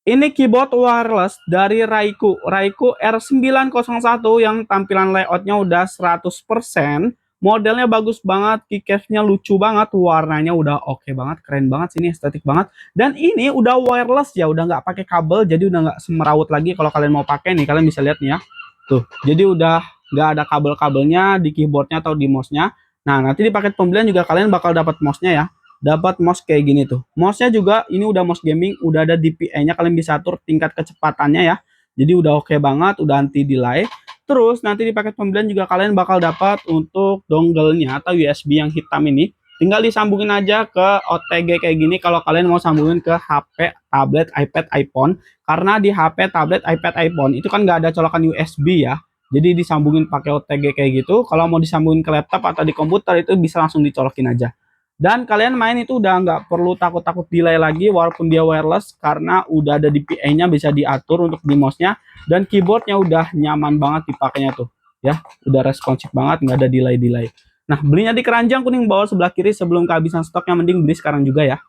Ini keyboard wireless dari Raiku R901 yang tampilan layoutnya udah 100%. Modelnya bagus banget, keycapsnya lucu banget, warnanya udah oke banget, keren banget sini, estetik banget. Dan ini udah wireless ya, udah nggak pakai kabel, jadi udah nggak semerawut lagi kalau kalian mau pakai nih. Kalian bisa lihat nih ya, tuh. Jadi udah nggak ada kabel-kabelnya di keyboardnya atau di mouse-nya. Nah, nanti di paket pembelian juga kalian bakal dapat mouse-nya ya, dapat mouse kayak gini tuh. Mouse-nya juga ini udah mouse gaming, udah ada DPI-nya, kalian bisa atur tingkat kecepatannya ya. Jadi udah oke banget, udah anti delay. Terus nanti di paket pembelian juga kalian bakal dapat untuk dongle-nya atau USB yang hitam ini. Tinggal disambungin aja ke OTG kayak gini kalau kalian mau sambungin ke HP, tablet, iPad, iPhone. Karena di HP, tablet, iPad, iPhone itu kan nggak ada colokan USB ya. Jadi disambungin pakai OTG kayak gitu. Kalau mau disambungin ke laptop atau di komputer itu bisa langsung dicolokin aja. Dan kalian main itu udah nggak perlu takut-takut delay lagi walaupun dia wireless karena udah ada DPI-nya bisa diatur untuk di mouse-nya dan keyboardnya udah nyaman banget dipakainya tuh ya, udah responsif banget, nggak ada delay-delay. Nah, belinya di keranjang kuning bawah sebelah kiri sebelum kehabisan stok, yang mending beli sekarang juga ya.